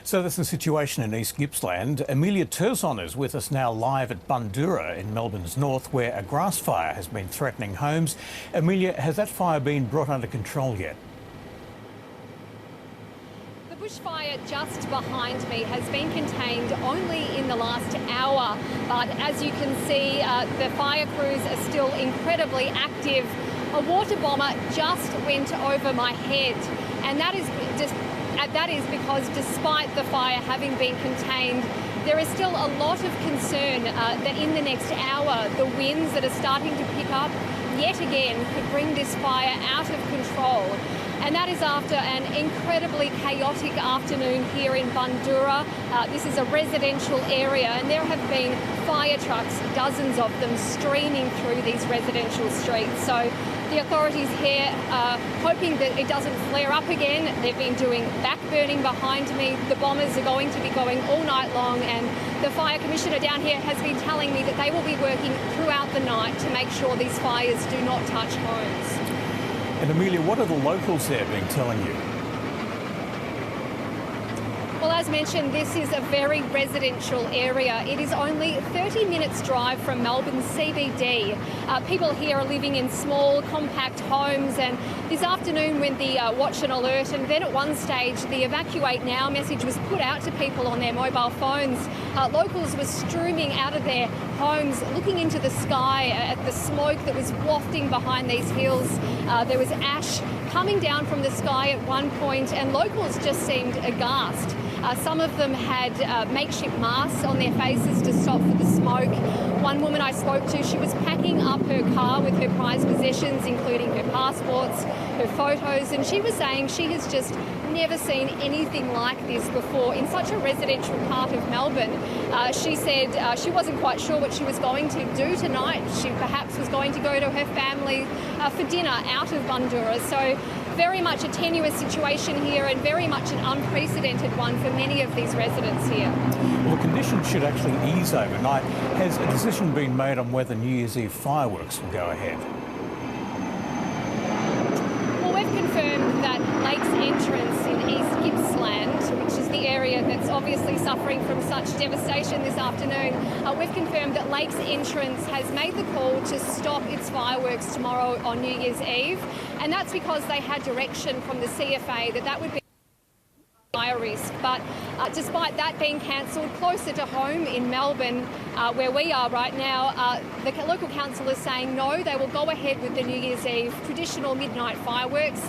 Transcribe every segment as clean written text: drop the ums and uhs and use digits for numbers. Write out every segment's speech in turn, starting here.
So that's the situation in East Gippsland. Emilia Terzon is with us now live at Bundoora in Melbourne's north, where a grass fire has been threatening homes. Emilia, has that fire been brought under control yet? The bushfire just behind me has been contained only in the last hour, but as you can see, the fire crews are still incredibly active. A water bomber just went over my head, and that is because despite the fire having been contained, there is still a lot of concern that in the next hour, the winds that are starting to pick up yet again could bring this fire out of control. And that is after an incredibly chaotic afternoon here in Bundoora. This is a residential area, and there have been fire trucks, dozens of them, streaming through these residential streets. So the authorities here are hoping that it doesn't flare up again. They've been doing backburning behind me. The bombers are going to be going all night long, and the fire commissioner down here has been telling me that they will be working throughout the night to make sure these fires do not touch homes. And Emilia, what are the locals there been telling you? Well, as mentioned, this is a very residential area. It is only 30 minutes drive from Melbourne CBD. People here are living in small, compact homes, and this afternoon when the watch and alert, and then at one stage the evacuate now message was put out to people on their mobile phones, locals were streaming out of their homes, looking into the sky at the smoke that was wafting behind these hills. There was ash coming down from the sky at one point, and locals just seemed aghast. Some of them had makeshift masks on their faces to stop for the smoke. One woman I spoke to, she was packing up her car with her prized possessions, including her passports, her photos, and she was saying she has just never seen anything like this before in such a residential part of Melbourne. She said she wasn't quite sure what she was going to do tonight. She perhaps was going to go to her family for dinner out of Bundoora. So very much a tenuous situation here, and very much an unprecedented one for many of these residents here. Well, the conditions should actually ease overnight. Has a decision been made on whether New Year's Eve fireworks will go ahead? Well, we've confirmed that Lakes Entrance in East Gippsland, which is the area that's obviously suffering from such devastation this afternoon, we've confirmed that Lakes Entrance has made the call to stop its fireworks tomorrow on New Year's Eve, and that's because they had direction from the CFA that would be fire risk. But despite that being cancelled, closer to home in Melbourne, where we are right now, the local council is saying no, they will go ahead with the New Year's Eve traditional midnight fireworks.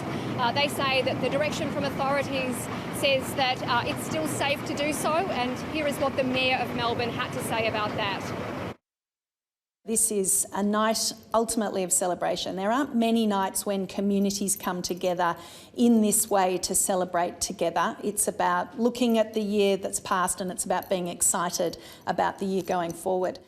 They say that the direction from authorities says that it's still safe to do so, and here is what the Mayor of Melbourne had to say about that. This is a night ultimately of celebration. There aren't many nights when communities come together in this way to celebrate together. It's about looking at the year that's passed, and it's about being excited about the year going forward.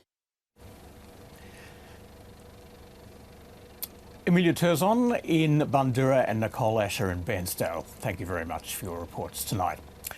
Emilia Terzon in Bundoora and Nicole Asher in Bairnsdale, thank you very much for your reports tonight.